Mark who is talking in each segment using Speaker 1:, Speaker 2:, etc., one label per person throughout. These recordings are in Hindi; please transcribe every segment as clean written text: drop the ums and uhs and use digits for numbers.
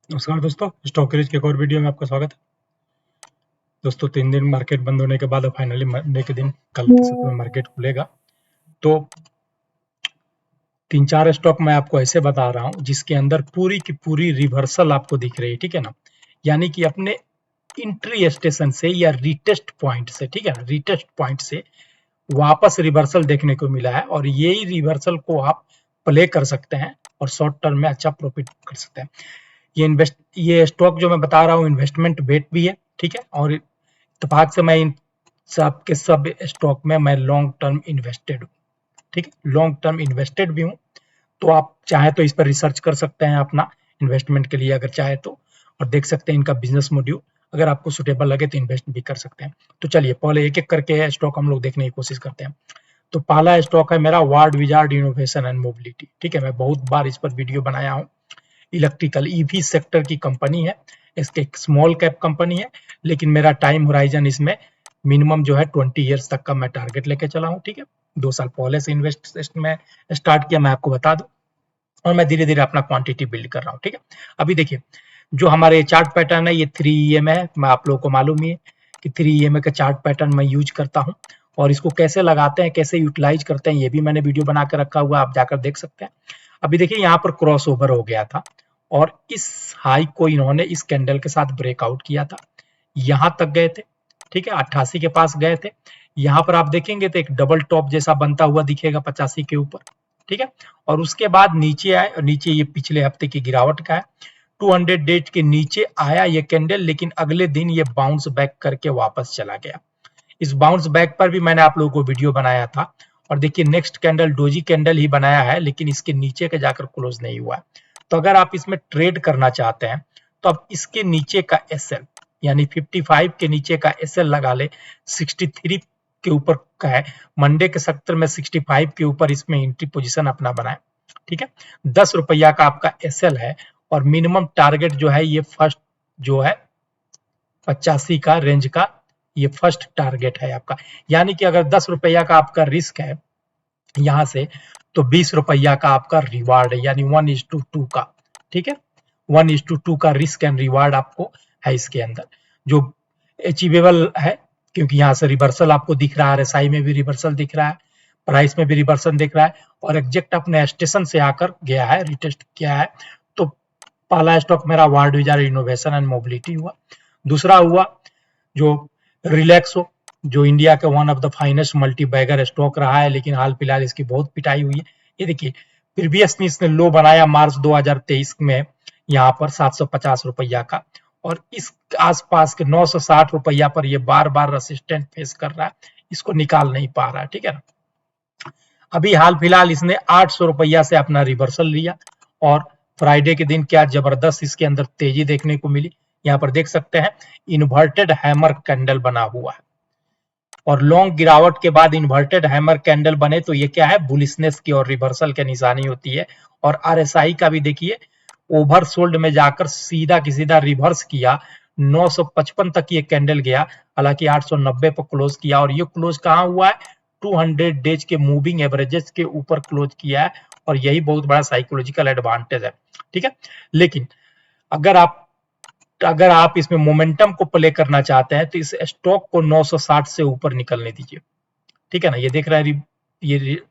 Speaker 1: नमस्कार दोस्तों, स्टॉकरेज के एक और वीडियो में आपका स्वागत है। दोस्तों 3 दिन मार्केट बंद होने के बाद अब फाइनली मंडे के दिन कल के सुबह मार्केट खुलेगा। तो 3-4 स्टॉक मैं आपको ऐसे बता रहा हूँ जिसके अंदर पूरी की पूरी रिवर्सल आपको दिख रही है, ठीक है ना? यानी कि अपने एंट्री स्टेशन से या रीटेस्ट पॉइंट से, ठीक है ना? रीटेस्ट पॉइंट से वापस रिवर्सल देखने को मिला है और यही रिवर्सल को आप प्ले कर सकते हैं और शॉर्ट टर्म में अच्छा प्रॉफिट कर सकते हैं। ये स्टॉक जो मैं बता रहा हूँ इन्वेस्टमेंट बेट भी है, ठीक है? और इत्तेफाक से मैं इन सब के सब स्टॉक में मैं लॉन्ग टर्म इन्वेस्टेड हूँ, ठीक है? लॉन्ग टर्म इन्वेस्टेड भी हूँ। तो आप चाहे तो इस पर रिसर्च कर सकते हैं अपना इन्वेस्टमेंट के लिए अगर चाहे तो, और देख सकते हैं इनका बिजनेस मॉड्यूल। अगर आपको सुटेबल लगे तो इन्वेस्ट भी कर सकते हैं। तो चलिए पहले एक एक करके स्टॉक हम लोग देखने की कोशिश करते हैं। तो पहला स्टॉक है मेरा ward wizard innovation and mobility, ठीक है? मैं बहुत बार इस पर वीडियो बनाया हूँ। इलेक्ट्रिकल ईवी सेक्टर की कंपनी है। इसके एक स्मॉल कैप कंपनी है, लेकिन मेरा टाइम होराइजन इसमें मिनिमम जो है 20 ईयर्स तक का मैं टारगेट लेके चला हूँ, ठीक है? 2 साल पहले से इन्वेस्ट में स्टार्ट किया, मैं आपको बता दूं, और मैं धीरे धीरे अपना क्वांटिटी बिल्ड कर रहा हूँ, ठीक है? अभी देखिए, जो हमारे चार्ट पैटर्न है ये 3 EM है। मैं आप लोगों को मालूम ही है कि 3 EM का चार्ट पैटर्न मैं यूज करता हूँ, और इसको कैसे लगाते हैं, कैसे यूटिलाइज करते हैं, ये भी मैंने वीडियो बना के रखा हुआ, आप जाकर देख सकते हैं। अभी देखिए यहाँ पर क्रॉस ओवर हो गया था और इस हाई को इन्होंने इस कैंडल के साथ ब्रेकआउट किया था, यहाँ तक गए थे, ठीक है? 88 के पास गए थे। यहाँ पर आप देखेंगे तो एक डबल टॉप जैसा बनता हुआ दिखेगा 85 के ऊपर, ठीक है? और उसके बाद नीचे आए, और नीचे ये पिछले हफ्ते की गिरावट का है। 200 डेज के नीचे आया ये कैंडल, लेकिन अगले दिन ये बाउंस बैक करके वापस चला गया। इस बाउंस बैक पर भी मैंने आप लोगों को वीडियो बनाया था, और देखिए नेक्स्ट कैंडल डोजी कैंडल ही बनाया है, लेकिन इसके नीचे के जाकर क्लोज नहीं हुआ है। तो अगर आप इसमें ट्रेड करना चाहते हैं तो आप इसके नीचे का एसएल यानी 55 के नीचे का एसएल लगा ले। 63 के ऊपर का है, मंडे के सेक्टर में 65 के ऊपर इसमें एंट्री पोजीशन अपना बनाए, ठीक है? 10 रुपया का आपका एसएल है, और मिनिमम टारगेट जो है ये फर्स्ट जो है 85 का रेंज का, ये फर्स्ट टारगेट है आपका। यानी कि अगर 10 रुपया का आपका रिस्क है यहाँ से, तो 20 रुपया का आपका रिवार्ड है, यानी 1:2 का, ठीक है? 1:2 का रिस्क एंड रिवार्ड आपको है इसके अंदर, जो अचीवेबल है, क्योंकि यहाँ से रिवर्सल आपको दिख रहा है, RSI में भी रिवर्सल दिख रहा है, प्राइस में भी रिवर्सल दिख रहा है, और एग्जैक्ट अपने स्टेशन से आकर गया है, रिटेस्ट किया है। तो पहला स्टॉक मेरा Wardwizard innovation and mobility हुआ। दूसरा हुआ जो रिलैक्सो, जो इंडिया का one of the finest multi bagger stock रहा है, लेकिन हाल फिलहाल इसकी बहुत पिटाई हुई है। ये देखिए, प्रीवियसली इसने लो बनाया मार्च 2023 में यहाँ पर 750 रुपया का, और इस आसपास के 960 रुपया पर ये बार बार रेसिस्टेंट फेस कर रहा है, इसको निकाल नहीं पा रहा है, ठीक है ना? अभी हाल फिलहाल इसने 800 रुपया से अपना रिवर्सल लिया, और फ्राइडे के दिन क्या जबरदस्त इसके अंदर तेजी देखने को मिली। यहाँ पर देख सकते हैं इन्वर्टेड हैमर कैंडल बना हुआ है, और लॉन्ग गिरावट के बाद इन्वर्टेड हैमर कैंडल बने तो ये क्या है, बुलिशनेस की और रिवर्सल की निशानी होती है। और RSI का भी देखिए ओवरसोल्ड में जाकर सीधा की सीधा रिवर्स किया, 955 तक ये कैंडल गया, हालांकि 890 पर क्लोज किया, और ये क्लोज कहाँ हुआ है, 200 डेज के मूविंग एवरेजेस के ऊपर क्लोज किया है, और यही बहुत बड़ा साइकोलॉजिकल एडवांटेज है, ठीक है? लेकिन अगर आप इसमें मोमेंटम को प्ले करना चाहते हैं तो इस स्टॉक को 960 से ऊपर निकलने दीजिए, ठीक है ना? ये देख रहे हैं, ये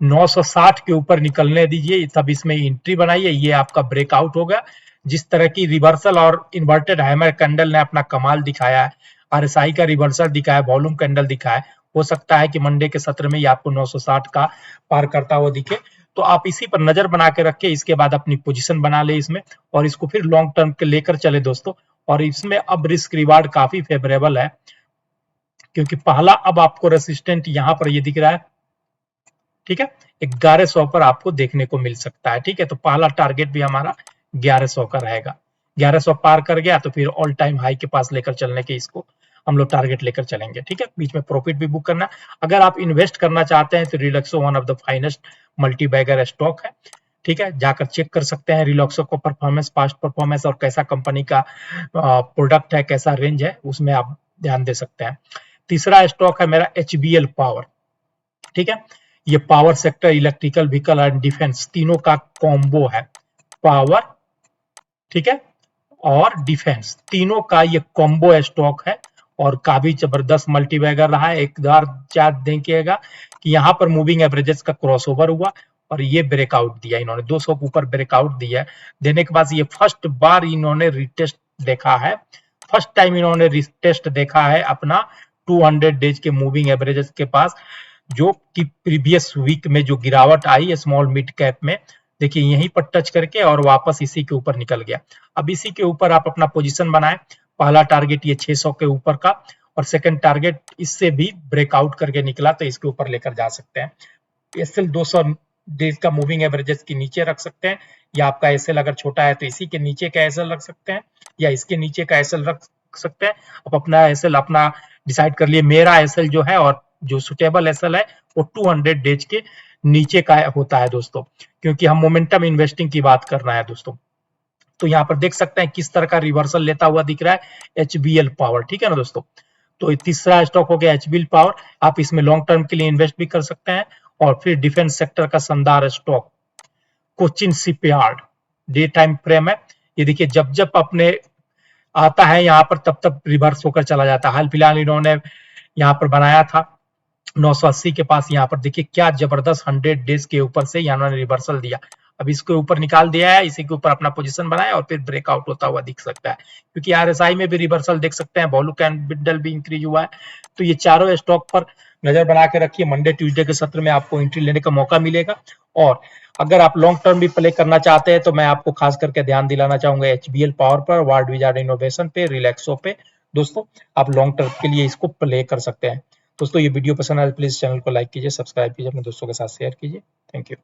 Speaker 1: 960 के ऊपर निकलने दीजिए, तब इसमें एंट्री बनाइए। ये आपका ब्रेकआउट होगा। जिस तरह की रिवर्सल और इन्वर्टेड हैमर कैंडल ने अपना कमाल दिखाया है, RSI का रिवर्सल दिखाया, वॉल्यूम कैंडल दिखाया, हो सकता है कि मंडे के सत्र में ये आपको 960 का पार करता हुआ दिखे। तो आप इसी पर नजर बना के रखे, इसके बाद अपनी पोजीशन बना ले इसमें, और इसको फिर लॉन्ग टर्म के लेकर चले दोस्तों। और इसमें अब रिस्क रिवार्ड काफी फेवरेबल है, क्योंकि पहला अब आपको रेसिस्टेंट यहाँ पर ये दिख रहा है, ठीक है? 1100 पर आपको देखने को मिल सकता है, ठीक है? तो पहला टारगेट भी हमारा 1100 का रहेगा। 1100 पार कर गया तो फिर ऑल टाइम हाई के पास लेकर चलने के इसको हम लोग टारगेट लेकर चलेंगे, ठीक है? बीच में प्रॉफिट भी बुक करना। अगर आप इन्वेस्ट करना चाहते हैं तो Relaxo one of the finest multi bagger stock है, ठीक है? जाकर चेक कर सकते हैं रिलैक्सो को परफॉर्मेंस, पास्ट परफॉर्मेंस, और कैसा कंपनी का प्रोडक्ट है, कैसा रेंज है, उसमें आप ध्यान दे सकते हैं। तीसरा स्टॉक है मेरा HBL पावर, ठीक है? ये power sector, electrical vehicle and defence तीनों का कॉम्बो है। पावर, ठीक है, और डिफेंस, तीनों का ये कॉम्बो स्टॉक है और काफी जबरदस्त मल्टीबैगर रहा है। एक बार चार्ट देखिएगा कि यहाँ पर मूविंग एवरेजेस का क्रॉसओवर हुआ और ये ब्रेकआउट दिया इन्होंने, 200 के ऊपर ब्रेकआउट दिया है। देने के बाद ये फर्स्ट बार इन्होंने रिटेस्ट देखा है, फर्स्ट टाइम इन्होंने रिटेस्ट देखा है अपना 200 डेज के मूविंग एवरेजेस के पास, जो कि प्रीवियस वीक में जो गिरावट आई स्मॉल मिड कैप में, देखिए यहीं पर टच करके और वापस इसी के ऊपर निकल गया। अब इसी के ऊपर आप अपना पोजीशन बनाएं। पहला टारगेट ये 600 के ऊपर का और सेकंड टारगेट इससे भी ब्रेकआउट करके निकला तो इसके ऊपर लेकर जा सकते हैं। एसएल 200 डेज का मूविंग एवरेजेस के नीचे रख सकते हैं, या आपका एसएल अगर छोटा है तो इसी के नीचे का एसएल रख सकते हैं या इसके नीचे का एसएल रख सकते हैं। आप अपना एसएल अपना डिसाइड कर लिए। मेरा एसएल जो है और जो सुटेबल एसएल है वो 200 डेज के नीचे का होता है दोस्तों, क्योंकि हम मोमेंटम इन्वेस्टिंग की बात कर रहे हैं दोस्तों। तो यहाँ पर देख सकते हैं किस तरह का रिवर्सल लेता हुआ दिख रहा है एचबीएल पावर, ठीक है ना दोस्तों। तो तीसरा स्टॉक हो गया एचबीएल पावर, आप इसमें लॉन्ग टर्म के लिए इन्वेस्ट भी कर सकते हैं। और फिर डिफेंस सेक्टर का शानदार stock Cochin shipyard, day time frame है, ये देखिए जब जब अपने आता है यहाँ पर तब तब रिवर्स होकर चला जाता है। हाल फिलहाल इन्होंने यहाँ पर बनाया था 980 के पास, यहाँ पर देखिए क्या जबरदस्त 100 डेज के ऊपर से इन्होंने रिवर्सल दिया। अब इसके ऊपर निकाल दिया है, इसी के ऊपर अपना पोजीशन बनाया और फिर ब्रेकआउट होता हुआ दिख सकता है, क्योंकि आरएसआई में भी रिवर्सल देख सकते हैं, वॉल्यू कैंडल भी इंक्रीज हुआ है। तो ये चारों स्टॉक पर नजर बना के रखिए, मंडे ट्यूसडे के सत्र में आपको एंट्री लेने का मौका मिलेगा। और अगर आप लॉन्ग टर्म भी प्ले करना चाहते हैं तो मैं आपको खास करके ध्यान दिलाना चाहूंगा एचबीएल पावर पर, वर्ल्ड विजार्ड इनोवेशन पे, रिलैक्सो पे दोस्तों, आप लॉन्ग टर्म के लिए इसको प्ले कर सकते हैं। दोस्तों ये वीडियो पसंद आए प्लीज चैनल को लाइक कीजिए, सब्सक्राइब कीजिए, अपने दोस्तों के साथ शेयर कीजिए। Thank you.